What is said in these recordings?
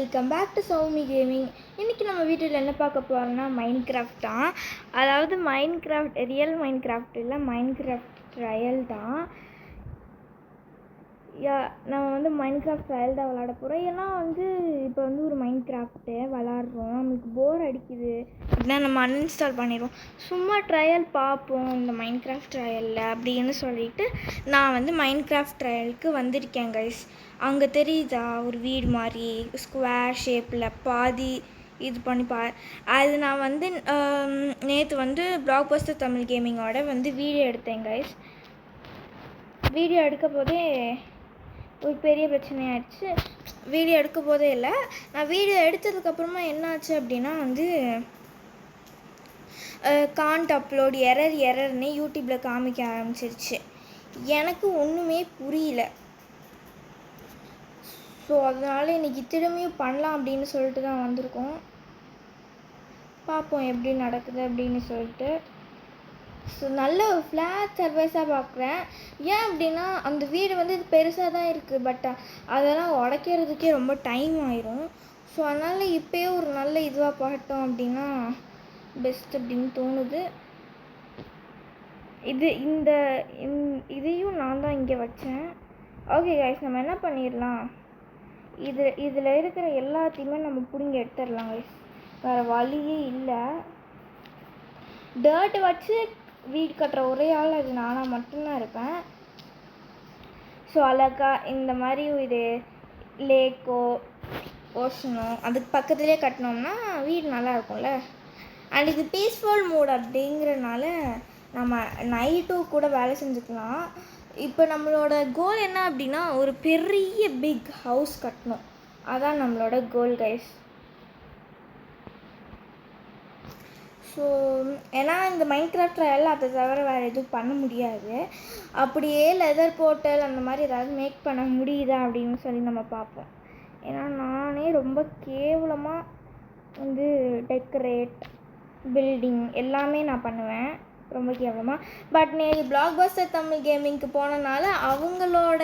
Welcome back to Soumi gaming. இன்றைக்கி நம்ம வீட்டில் என்ன பார்க்க போகிறோம்னா மைன்கிராஃப்ட் தான். அதாவது மைன்கிராஃப்ட் ரியல் மைன்கிராஃப்ட் இல்லை, மைன்கிராஃப்ட் ட்ரையல் தான். நம்ம வந்து மைன்கிராஃப்ட் ட்ரையல் தான் விளாட போகிறோம். ஏன்னா இப்போ ஒரு மைன்கிராஃப்ட்டு விளாட்றோம், நமக்கு போர் அடிக்குது அப்படின்னா நம்ம அன்இன்ஸ்டால் பண்ணிடுவோம். சும்மா ட்ரையல் பார்ப்போம் இந்த மைன்கிராஃப்ட் ட்ரையலில் அப்படின்னு சொல்லிட்டு நான் மைன்கிராஃப்ட் ட்ரையலுக்கு வந்திருக்கேன் கைஸ். அங்கே தெரியுதா ஒரு வீடு மாதிரி ஸ்கொயர் ஷேப்பில் பாதி இது பண்ணி அது நான் நேற்று பிளாக்பஸ்டர் தமிழ் கேமிங்கோட வீடியோ எடுத்தேன் கைஸ். வீடியோ எடுக்க போதே ஒரு பெரிய பிரச்சனையாகிடுச்சு. வீடியோ எடுக்க போதே இல்லை, நான் வீடியோ எடுத்ததுக்கப்புறமா என்னாச்சு அப்படின்னா காண்ட் அப்லோட் எரர்னு யூடியூப்பில் காமிக்க ஆரம்பிச்சிருச்சு. எனக்கு ஒன்றுமே புரியல. ஸோ அதனால் இன்றைக்கி திரும்பியும் பண்ணலாம் அப்படின்னு சொல்லிட்டு தான் வந்திருக்கோம். பார்ப்போம் எப்படி நடக்குது அப்படின்னு சொல்லிட்டு. ஸோ நல்ல ஒரு ஃப்ளாட் சர்வைஸாக பார்க்குறேன். ஏன் அப்படின்னா அந்த வீடு இது பெருசாக தான் இருக்குது, பட் அதெல்லாம் உடைக்கிறதுக்கே ரொம்ப டைம் ஆயிரும். ஸோ அதனால் இப்போயே ஒரு நல்ல இதுவாக பார்த்தோம் அப்படின்னா பெஸ்ட் அப்படின்னு தோணுது. இதையும் நான் தான் இங்கே வச்சேன். ஓகே கைஸ், நம்ம என்ன பண்ணிடலாம், இதில் இருக்கிற எல்லாத்தையுமே நம்ம பிடுங்கி எடுத்துடலாம் கைஸ். வேறு வழியே இல்லை. டர்ட் வச்சு வீடு கட்டுற ஒரே ஆள் அது நானாக மட்டும்தான் இருப்பேன். ஸோ அழகா இந்த மாதிரி இது லேக்கோ ஓஷனோ அதுக்கு பக்கத்துலேயே கட்டினோம்னா வீடு நல்லா இருக்கும்ல. அண்ட் இது பீஸ்ஃபுல் மூட் அப்படிங்கிறனால நம்ம நைட்டும் கூட வேலை செஞ்சுக்கலாம். இப்போ நம்மளோட கோல் என்ன அப்படின்னா ஒரு பெரிய பிக் ஹவுஸ் கட்டணும். அதான் நம்மளோட கோல் கைஸ். ஸோ ஏன்னா இந்த மைன்கிராஃப்ட் ட்ரையல் அதை தவிர வேறு எதுவும் பண்ண முடியாது. அப்படியே லெதர் போர்ட்டல் அந்த மாதிரி ஏதாவது மேக் பண்ண முடியுதா அப்படின்னு சொல்லி நம்ம பார்ப்போம். ஏன்னா நானே ரொம்ப கேவலமாக டெக்கரேட் பில்டிங் எல்லாமே நான் பண்ணுவேன் ரொம்ப கேவலமாக. பட் பிளாக்பஸ்டர் தமிழ் கேமிங்க்கு போனனால அவங்களோட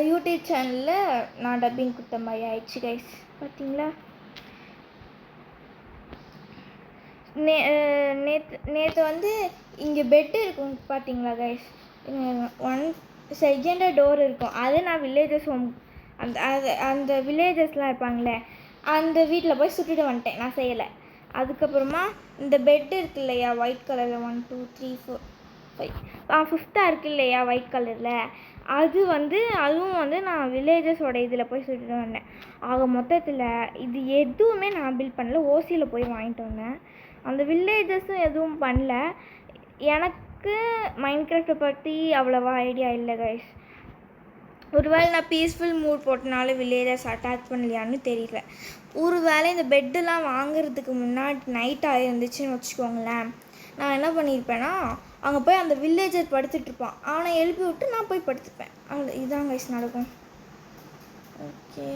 யூடியூப் சேனலில் நான் டப்பிங் கொடுத்த மாதிரி ஆயிடுச்சு கைஸ். பார்த்தீங்களா, நேற்று இங்கே பெட்டு இருக்கும் பார்த்தீங்களா கைஸ். 1 செகண்ட் டோர் இருக்கும். அது நான் வில்லேஜஸ் ஹோம் அந்த வில்லேஜஸ்லாம் இருப்பாங்களே அந்த வீட்டில் போய் சுட்டுட்டு வந்துட்டேன், நான் செய்யலை. அதுக்கப்புறமா இந்த பெட்டு இருக்கு இல்லையா ஒயிட் கலரில் 1 2 3 4 5 5th இருக்கு இல்லையா ஒயிட் கலரில், அதுவும் நான் வில்லேஜஸோட இதில் போய் சுட்டுட்டு வந்தேன். ஆக மொத்தத்தில் இது எதுவுமே நான் பில்ட் பண்ணல, ஓசியில் போய் வாங்கிட்டு வந்தேன். அந்த வில்லேஜஸும் எதுவும் பண்ணல. எனக்கு மைன்கிராஃப்டை பற்றி அவ்வளோவா ஐடியா இல்லை கைஸ். ஒருவேளை நான் பீஸ்ஃபுல் மூட் போட்டனால வில்லேஜஸ் அட்டாக் பண்ணலையான்னு தெரியல. ஒருவேளை இந்த பெட்டெலாம் வாங்குறதுக்கு முன்னாடி நைட் ஆகிருந்துச்சுன்னு வச்சுக்கோங்களேன், நான் என்ன பண்ணியிருப்பேன்னா அங்கே போய் அந்த வில்லேஜர் படுத்துட்ருப்பான், அவனை எழுப்பி விட்டு நான் போய் படுத்துப்பேன். இதுதான் கைஸ் நடக்கும். ஓகே,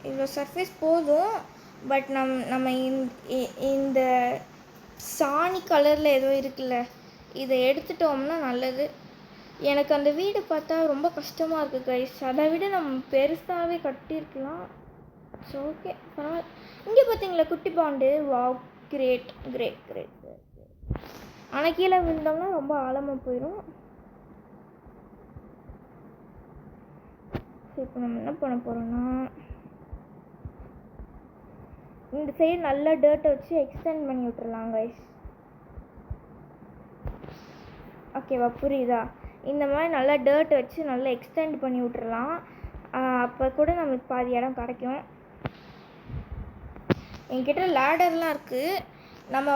இவ்வளோ சர்ஃபேஸ் போதும். பட் நம்ம இந்த சாணி கலரில் ஏதோ இருக்குல்ல, இதை எடுத்துட்டோம்னா நல்லது. எனக்கு அந்த வீடு பார்த்தா ரொம்ப கஷ்டமாக இருக்குது கைஸ். அதை விட நம்ம பெருசாகவே கட்டியிருக்கலாம். ஸோ ஓகே பரவாயில்ல. இங்கே பார்த்தீங்களா குட்டி pond, wow great great great. ஆனால் கீழே விழுந்தோம்னா ரொம்ப ஆழமாக போயிடும். ஸோ இப்போ நம்ம என்ன பண்ண போகிறோம்னா இந்த சைடு நல்லா டர்ட்டை வச்சு எக்ஸ்டெண்ட் பண்ணி விட்டுறலாம் கைஸ். ஓகேவா, புரியுதா? இந்த மாதிரி நல்லா டர்ட்டை வச்சு நல்லா எக்ஸ்டெண்ட் பண்ணி விட்டுறலாம். அப்போ கூட நமக்கு பாதி இடம் கிடைக்கும். என்கிட்ட லேடர்லாம் இருக்குது. நம்ம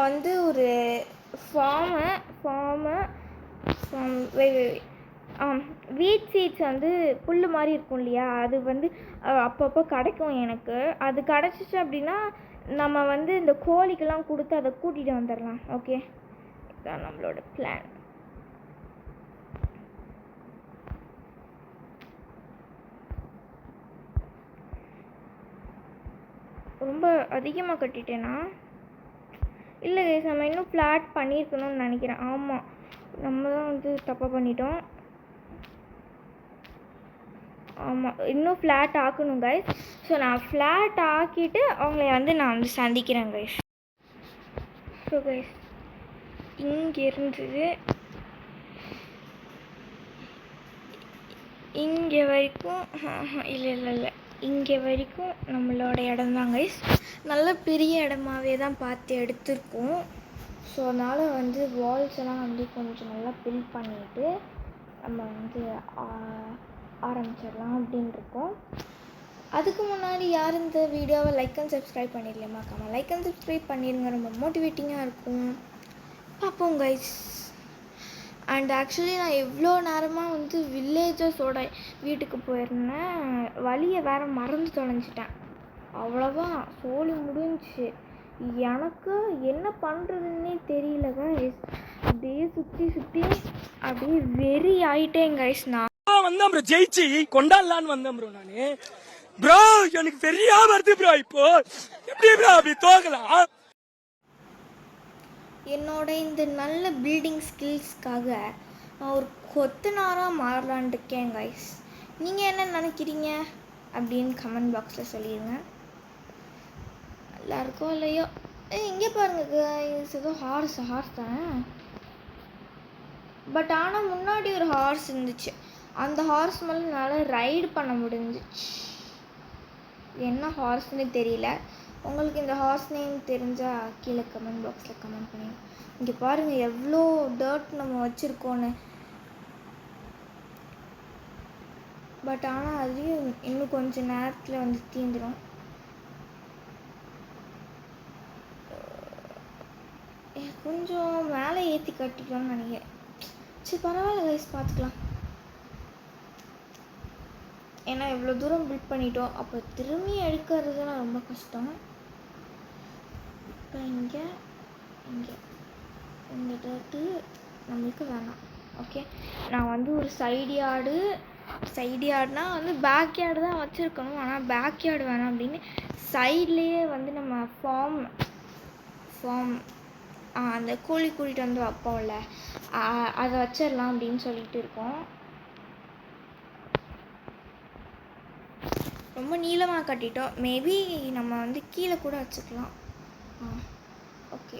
ஒரு ஃபார்மை வீட் சீட்ஸ் புல் மாதிரி இருக்கும் இல்லையா, அது அப்பப்போ கிடைக்கும் எனக்கு. அது கிடச்சிச்சு அப்படின்னா நம்ம இந்த கோழிக்கெல்லாம் கொடுத்து அதை கூட்டிகிட்டு வந்துடலாம். ஓகே, இதுதான் நம்மளோட பிளான். ரொம்ப அதிகமாக கட்டிட்டேனா? இல்லை கைஸ், நம்ம இன்னும் ஃப்ளாட் பண்ணியிருக்கணும்னு நினைக்கிறேன். ஆமாம், நம்ம தான் தப்பாக பண்ணிட்டோம். ஆமாம், இன்னும் ஃப்ளாட் ஆக்கணும் கைஸ். ஸோ நான் ஃப்ளாட் ஆக்கிட்டு அவங்கள வந்து நான் வந்து சந்திக்கிறேன் கைஸ். ஸோ கைஸ் இங்கேருந்து இங்கே வரைக்கும் இல்லை இங்கே வரைக்கும் நம்மளோட இடம் தான் கைஸ். நல்ல பெரிய இடமாவே தான் பார்த்து எடுத்திருக்கோம். ஸோ அதனால் வந்து வால்ஸ் எல்லாம் வந்து கொஞ்சம் நல்லா பில்ட் பண்ணிவிட்டு நம்ம வந்து ஆரம்பிச்சிடலாம் அப்படின்னு இருக்கோம். அதுக்கு முன்னாடி யார் இந்த வீடியோவை லைக் அண்ட் சப்ஸ்கிரைப் பண்ணிடலாமா? லைக் அண்ட் சப்ஸ்கிரைப் பண்ணிடுங்க, ரொம்ப மோட்டிவேட்டிங்காக இருக்கும். பார்ப்போம் கைஸ். அண்ட் ஆக்சுவலி நான் எவ்வளோ நேரமாக வந்து வில்லேஜஸோட வீட்டுக்கு போயிருந்தேன், வழியை வேறு மறந்து தொலைஞ்சிட்டேன். அவ்வளோதான், சோழி முடிஞ்சிச்சு. எனக்கு என்ன பண்ணுறதுன்னே தெரியல கைஸ். அப்படியே சுற்றி சுற்றி அப்படியே வெறி ஆயிட்டேன் கைஸ். நான் வந்தேன் ப்ரோ, ஜெயிச்சு கொண்டாடலான்னு வந்தேன் ப்ரோ. நானு ப்ரோ எனக்கு வெறியா வருது ப்ரோ. இப்போ எப்படி ப்ரோ அப்படி தோக்கலாம்? என்னோட இந்த நல்ல பில்டிங் ஸ்கில்ஸ்க்காக நான் ஒரு கொத்தனாராக மாறலான் இருக்கேன் கைஸ். நீங்கள் என்ன நினைக்கிறீங்க அப்படின்னு கமெண்ட் பாக்ஸில் சொல்லிடுங்க. எல்லாருக்கும் இல்லையோ இங்கே பாருங்க, ஏதோ ஹார்ஸ் தானே. பட் ஆனால் முன்னாடி ஒரு ஹார்ஸ் இருந்துச்சு, அந்த ஹார்ஸ் மேலே என்னால் ரைடு பண்ண முடிஞ்சிச்சு. என்ன ஹார்ஸ்னு தெரியல. உங்களுக்கு இந்த ஹார்ஸ் நேம் தெரிஞ்சால் கீழே கமெண்ட் பாக்ஸில் கமெண்ட் பண்ணுங்க. இங்கே பாருங்கள் எவ்வளோ டர்ட் நம்ம வச்சுருக்கோன்னு. பட் ஆனால் அதையும் இன்னும் கொஞ்சம் நேரத்தில் வந்து தீந்துடும். கொஞ்சம் மேலே ஏற்றி கட்டிட்டோம்னு நினைக்கிறேன். சரி பரவாயில்ல கைஸ், பார்த்துக்கலாம். ஏன்னா இவ்வளோ தூரம் பில்ட் பண்ணிட்டோம், அப்போ திரும்பி எடுக்கிறதுலாம் ரொம்ப கஷ்டம். இப்போ இங்கே இந்த டர்ட்டு நம்மளுக்கு வேணாம். ஓகே, நான் வந்து ஒரு சைடு யார்டுனா வந்து பேக் யார்டு தான் வச்சுருக்கணும். ஆனால் பேக் யார்டு வேணாம் அப்படின்னு சைட்லேயே வந்து நம்ம ஃபார்ம் அந்த கோழி கூட்டிகிட்டு வந்து வைப்போம்ல, அதை வச்சிடலாம் அப்படின்னு சொல்லிட்டு இருக்கோம். ரொம்ப நீளமாக கட்டிட்டோம், மேபி நம்ம வந்து கீழே கூட வச்சுக்கலாம். ஓகே,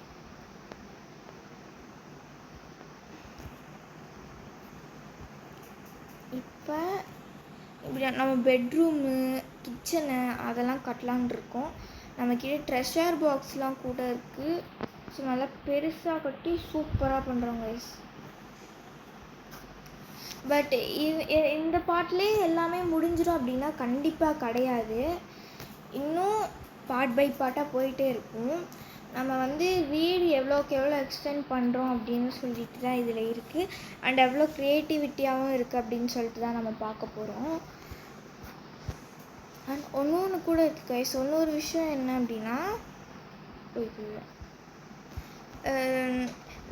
இப்போ இப்படி நம்ம பெட்ரூமு கிச்சனு அதெல்லாம் கட்டலான் இருக்கோம். நம்மக்கிட்ட ட்ரெஷர் பாக்ஸ்லாம் கூட இருக்குது. ஸோ நல்லா பெருசாக கட்டி சூப்பராக பண்ணுறோம் கைஸ். பட் இந்த பாட்டிலே எல்லாமே முடிஞ்சிடும் அப்படின்னா கண்டிப்பாக கிடையாது. இன்னும் பார்ட் பை பார்ட்டாக போயிட்டே இருக்கும். நம்ம வந்து வீடு எவ்வளோக்கு எவ்வளோ எக்ஸ்டெண்ட் பண்ணுறோம் அப்படின்னு சொல்லிட்டு தான் இதில் இருக்குது. அண்ட் எவ்வளோ க்ரியேட்டிவிட்டியாகவும் இருக்குது அப்படின்னு சொல்லிட்டு தான் நம்ம பார்க்க போகிறோம். அண்ட் ஒன்று கூட இருக்குது கைஸ். இன்னொரு விஷயம் என்ன அப்படின்னா,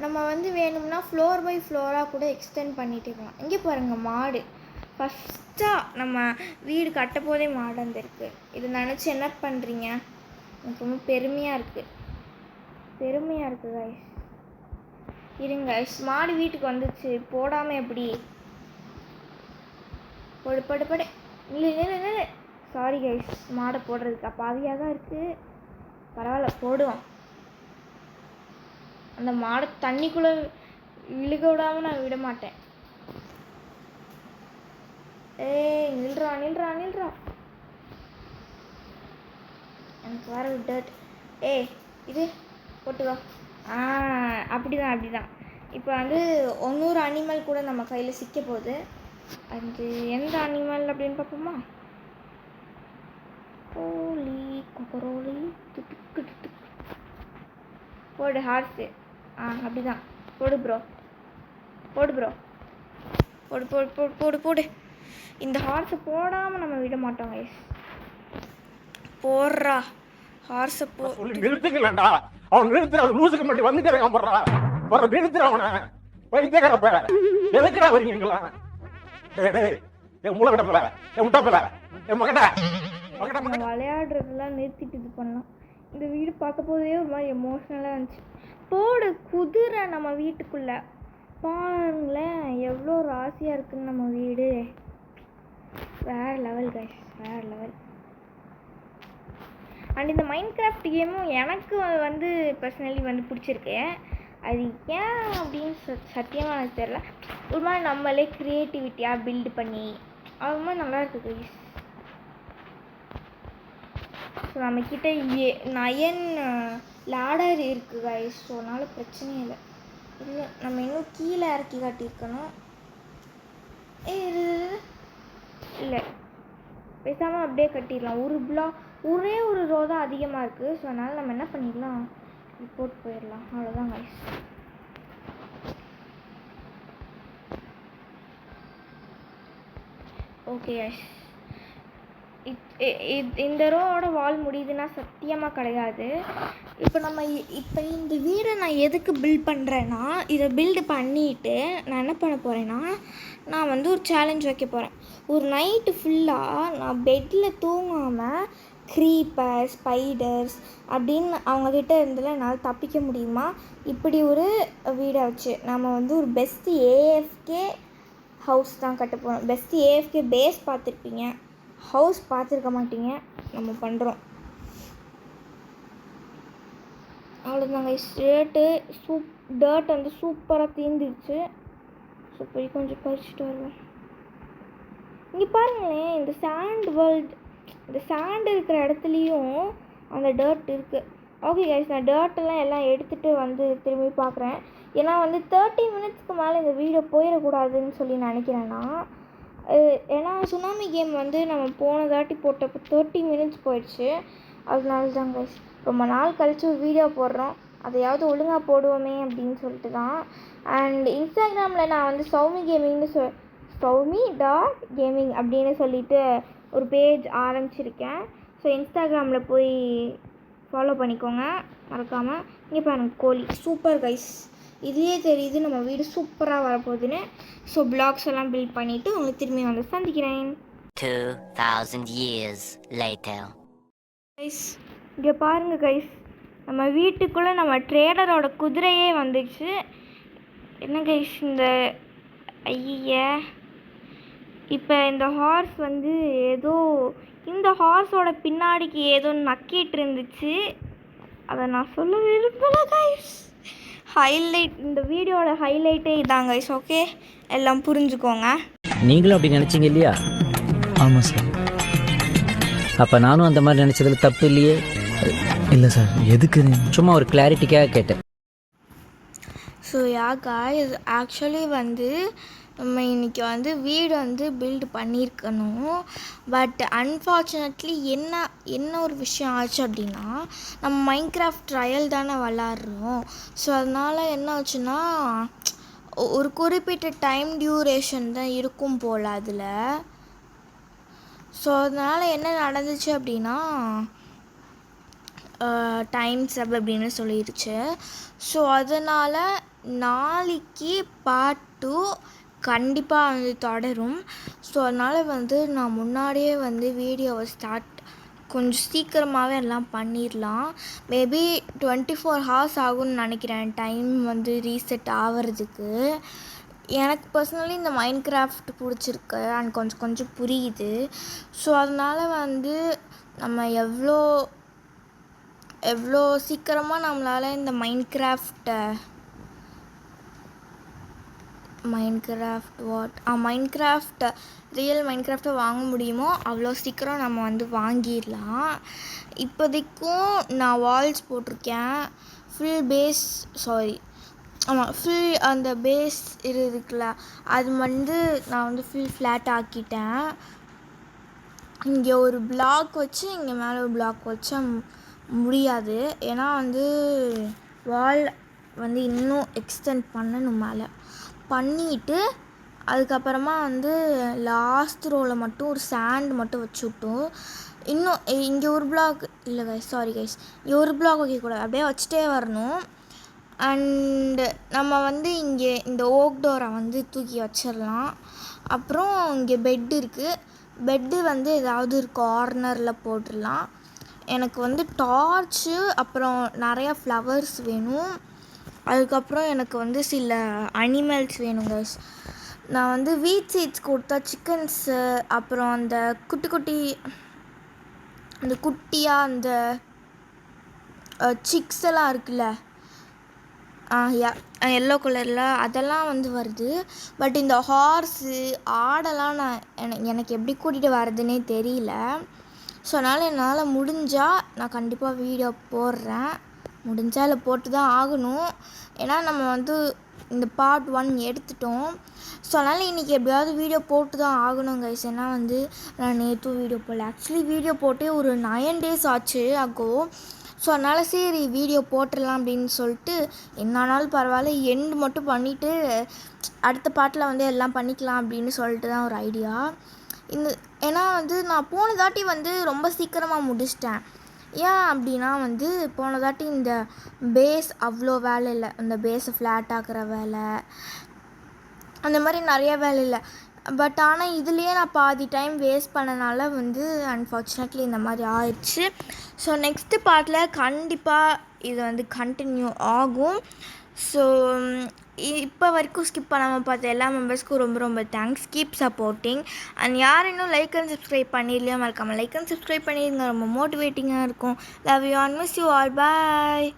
நம்ம வந்து வேணும்னா ஃப்ளோர் பை ஃப்ளோராக கூட எக்ஸ்டெண்ட் பண்ணிகிட்டே போகலாம். இங்கே பாருங்கள், மாடு ஃபஸ்ட்டாக நம்ம வீடு கட்ட போதே மாடு வந்துருக்கு. இதை நினச்சி என்ன பண்ணுறீங்க? எனக்கு ரொம்ப பெருமையாக இருக்குது கைஸ். இருங்க கைஸ், மாடு வீட்டுக்கு வந்துச்சு, போடாமல் எப்படி? படு இல்லை சாரி கைஸ், மாடை போடுறதுக்கு அப்பாவியாக தான் இருக்குது. பரவாயில்ல, போடுவோம். அந்த மாடை தண்ணிக்குள்ளே விழுக விடாமல் நான் விட மாட்டேன். நில்றா. எனக்கு வர டர்ட். இது போட்டுவா. அப்படிதான். இப்போ வந்து 100 அனிமல் கூட நம்ம கையில் சிக்க போகுது. அது எந்த அனிமல் அப்படின்னு பார்ப்போமா? கோழி, கொக்கரோலி, போடு ஹார்ஸு. அப்படிதான், போடு ப்ரோ. போடு. இந்த ஹார்ஸை போடாமல் நம்ம விட மாட்டோம் கைஸ். போடுறா ஹார்ஸை நிறுத்துக்கலடா. அவன் நிறுத்துற லூசுக்கு மட்டும் வந்துட்டே போடுறா. நிறுத்துற அவனை வைத்தியக்காரப்ப எதுக்குடா வரீங்களா? மூளை விடப்பல முட்டப்பல மகடா விளையாடுறதெல்லாம் நிறுத்திட்டு இது பண்ணலாம். இந்த வீடு பார்க்க போதே ஒரு மாதிரி எமோஷ்னலாக இருந்துச்சு. போடு குதிரை நம்ம வீட்டுக்குள்ளே. பாருங்களேன் எவ்வளோ ராசியாக இருக்குன்னு நம்ம வீடு. வேறு லெவல் கைஸ், வேறு லெவல். அண்ட் இந்த மைன்கிராஃப்ட் கேமும் எனக்கு வந்து பர்சனலி வந்து பிடிச்சிருக்கு. அது ஏன் அப்படின்னு சத்தியமாக எனக்கு தெரில. ஒரு மாதிரி நம்மளே க்ரியேட்டிவிட்டியாக பில்டு பண்ணி அது மாதிரி நல்லாயிருக்கு கைஸ். ஸோ நம்மக்கிட்ட நயன் லேடர் இருக்குது கைஸ். ஸோ அதனால் பிரச்சனையே இல்லை. இல்லை நம்ம இன்னும் கீழே இறக்கி காட்டியிருக்கணும். இல்லை பேசாமல் அப்படியே கட்டிடலாம். ஒரே ஒரு ரோ தான் அதிகமாக இருக்குது. ஸோ அதனால் நம்ம என்ன பண்ணிடலாம், ரிப்போர்ட் போயிடலாம். அவ்வளோதான் கைஸ். ஓகே கைஸ், இந்த ரோவோட வால் முடியுதுன்னா சத்தியமாக கிடையாது. இப்போ இந்த வீடை நான் எதுக்கு பில்ட் பண்ணுறேன்னா, இதை பில்டு பண்ணிவிட்டு நான் என்ன பண்ண போகிறேன்னா, நான் வந்து ஒரு சேலஞ்ச் வைக்க போகிறேன். ஒரு நைட்டு ஃபுல்லாக நான் பெட்டில் தூங்காமல் க்ரீப்பர், ஸ்பைடர்ஸ் அப்படின்னு அவங்கக்கிட்ட இருந்ததில் என்னால் தப்பிக்க முடியுமா, இப்படி ஒரு வீடை வச்சு நம்ம வந்து ஒரு பெஸ்ட்டு ஏஎஃப்கே ஹவுஸ் தான் கட்ட போகிறோம். பெஸ்ட்டு ஏஎஃப்கே பேஸ் பார்த்துருப்பீங்க, ஹவுஸ் பார்த்துருக்க மாட்டீங்க. நம்ம பண்ணுறோம் அவ்வளோதாங்க. டர்ட் வந்து சூப்பராக தீந்துடுச்சு. ஸோ போய் கொஞ்சம் பறிச்சுட்டு வருவோம். இங்கே பாருங்களேன், இந்த சாண்ட் வேர்ல்ட், இந்த சாண்ட் இருக்கிற இடத்துலையும் அந்த டர்ட் இருக்குது. ஓகே கைஸ், நான் டர்ட்டெல்லாம் எல்லாம் எடுத்துகிட்டு வந்து திரும்பி பார்க்குறேன். ஏன்னா வந்து 30 மினிட்ஸ்க்கு மேலே இந்த வீடியோ போயிடக்கூடாதுன்னு சொல்லி நினைக்கிறேன்னா, ஏன்னா சுனாமி கேம் வந்து நம்ம போன தாட்டி போட்டப்போ 30 மினிட்ஸ் போயிடுச்சு. அதனால தான் கைஸ் ரொம்ப நாள் கழித்து ஒரு வீடியோ போடுறோம், அதையாவது ஒழுங்காக போடுவோமே அப்படின்னு சொல்லிட்டு தான். அண்ட் இன்ஸ்டாகிராமில் நான் வந்து சௌமி.gaming அப்படின்னு சொல்லிட்டு ஒரு பேஜ் ஆரம்பிச்சிருக்கேன். ஸோ இன்ஸ்டாகிராமில் போய் ஃபாலோ பண்ணிக்கோங்க மறக்காமல். இங்கே பாருங்கள் கோழி, சூப்பர் கைஸ். இதுலேயே தெரியுது நம்ம வீடு சூப்பராக வரப்போகுதுன்னு. ஸோ பிளாக்ஸ் எல்லாம் பில்ட் பண்ணிவிட்டு உங்களுக்கு திரும்பி வந்து சந்திக்கிறேன். 2000 years later. கைஸ் இங்கே பாருங்கள் கைஸ், நம்ம வீட்டுக்குள்ளே நம்ம ட்ரேடரோட குதிரையே வந்துடுச்சு. என்ன கைஸ் இந்த ஐய, இப்போ இந்த ஹார்ஸ் வந்து ஏதோ இந்த ஹார்ஸோட பின்னாடிக்கு ஏதோ நக்கிட்டு இருந்துச்சு. அதை நான் சொல்ல விரும்பல கைஸ். ஹைலைட், இந்த வீடியோட ஹைலைட்டே இதாங்க கைஸ். ஓகே, எல்லாம் புரிஞ்சுக்கோங்க. நீங்களும் அப்படி நினச்சிங்க இல்லையா? ஆமாம் சார். அப்போ நானும் அந்த மாதிரி நினச்சதுல தப்பு இல்லையே? இல்லை சார், எதுக்கு? சும்மா ஒரு கிளாரிட்டிக்காக கேட்டேன். ஸோ காய்ஸ், ஆக்சுவலி வந்து நம்ம இன்றைக்கி வந்து வீடு வந்து பில்டு பண்ணியிருக்கணும். பட் அன்ஃபார்ச்சுனேட்லி என்ன ஒரு விஷயம் ஆச்சு அப்படின்னா, நம்ம மைன்கிராஃப்ட் ட்ரையல் தானே விளாட்றோம். ஸோ அதனால் என்ன ஆச்சுன்னா, ஒரு குறிப்பிட்ட டைம் டியூரேஷன் தான் இருக்கும் போல் அதில். ஸோ அதனால் என்ன நடந்துச்சு அப்படின்னா, டைம்ஸ் அப் அப்படின்னு சொல்லிடுச்சு. ஸோ அதனால் நாளைக்கு பார்ட் 2 கண்டிப்பாக வந்து தொடரும். ஸோ அதனால் வந்து நான் முன்னாடியே வந்து வீடியோவை கொஞ்சம் சீக்கிரமாகவே எல்லாம் பண்ணிடலாம். மேபி 24 hours ஆகும்னு நினைக்கிறேன் டைம் வந்து ரீசெட் ஆகிறதுக்கு. எனக்கு பர்சனலி இந்த மைன்கிராஃப்ட் பிடிச்சிருக்கு அண்ட் கொஞ்சம் புரியுது. ஸோ அதனால் வந்து நம்ம எவ்வளோ சீக்கிரமாக நம்மளால் இந்த மைன்கிராஃப்ட் ரியல் மைன்கிராஃப்டை வாங்க முடியுமோ அவ்வளோ சீக்கிரம் நம்ம வந்து வாங்கிடலாம். இப்போதைக்கும் நான் வால்ஸ் போட்டிருக்கேன். ஃபுல் அந்த பேஸ் இருக்குல்ல, அது வந்து நான் வந்து ஃபுல் ஃப்ளாட் ஆக்கிட்டேன். இங்கே ஒரு பிளாக் வச்சு இங்கே மேலே ஒரு பிளாக் வச்சா முடியாது. ஏன்னா வந்து வால் வந்து இன்னும் எக்ஸ்டெண்ட் பண்ணணும். மேலே பண்ணிவிட்டு அதுக்கப்புறமா வந்து லாஸ்ட் ரோவில் மட்டும் ஒரு சாண்ட் மட்டும் வச்சுவிட்டோம். இன்னும் இங்கே ஒரு பிளாக் இல்லை கைஸ், சாரி கைஸ், இங்கே ஒரு பிளாக் வைக்கக்கூடாது, அப்படியே வச்சுட்டே வரணும். அண்டு நம்ம வந்து இங்கே இந்த ஓக் டோரை வந்து தூக்கி வச்சிடலாம். அப்புறம் இங்கே பெட் இருக்குது. பெட்டு வந்து ஏதாவது ஒரு கார்னரில் போட்டுடலாம். எனக்கு வந்து டார்ச்சு, அப்புறம் நிறையா ஃப்ளவர்ஸ் வேணும். அதுக்கப்புறம் எனக்கு வந்து சில அனிமல்ஸ் வேணும் கைஸ். நான் வந்து வீட் சீட்ஸ் கொடுத்தா சிக்கன்ஸு அப்புறம் அந்த குட்டியாக அந்த சிக்ஸ் எல்லாம் இருக்குல்ல எல்லோ கலரில் அதெல்லாம் வந்து வருது. பட் இந்த ஹார்ஸு ஆடெல்லாம் எனக்கு எப்படி கூட்டிகிட்டு வரதுன்னே தெரியல. ஸோ அதனால் என்னால் முடிஞ்சால் நான் கண்டிப்பாக வீடியோ போடுறேன். முடிஞ்சால் இல்லை போட்டு தான் ஆகணும். ஏன்னா நம்ம வந்து இந்த பார்ட் 1 எடுத்துட்டோம். ஸோ அதனால் இன்றைக்கி எப்படியாவது வீடியோ போட்டு தான் ஆகணும் கைஸ். ஏன்னா வந்து நான் நேற்றும் வீடியோ போடல. ஆக்சுவலி வீடியோ போட்டே ஒரு 9 days ஆச்சு ஆகோ. ஸோ அதனால் சரி வீடியோ போட்டுடலாம் அப்படின்னு சொல்லிட்டு என்னானாலும் பரவாயில்ல எண்டு மட்டும் பண்ணிவிட்டு அடுத்த பாட்டில் வந்து எல்லாம் பண்ணிக்கலாம் அப்படின்னு சொல்லிட்டு தான் ஒரு ஐடியா. ஏன்னா வந்து நான் போன தாட்டி வந்து ரொம்ப சீக்கிரமாக முடிச்சிட்டேன். ஏன் அப்படின்னா வந்து போன தாட்டி இந்த பேஸ் அவ்வளோ வேலை இல்லை. இந்த பேஸை ஃப்ளாட் ஆக்குற வேலை அந்த மாதிரி நிறைய வேலை இல்லை. பட் ஆனால் இதுலேயே நான் பாதி டைம் வேஸ்ட் பண்ணனால வந்து அன்ஃபார்ச்சுனேட்லி இந்த மாதிரி ஆயிடுச்சு. ஸோ நெக்ஸ்ட்டு பார்ட்டில் கண்டிப்பாக இது வந்து கண்டினியூ ஆகும். ஸோ இப்போ வரைக்கும் ஸ்கிப் பண்ணாமல் பார்த்த எல்லா மெம்பர்ஸ்க்கும் ரொம்ப ரொம்ப தேங்க்ஸ். Keep supporting. அண்ட் யார் இன்னும் லைக் அண்ட் சப்ஸ்கிரைப் பண்ணிடலையோ மறக்காமல் லைக் அண்ட் சப்ஸ்கிரைப் பண்ணிடுங்க. ரொம்ப மோட்டிவேட்டிங்காக இருக்கும். Love you all, miss you all, bye.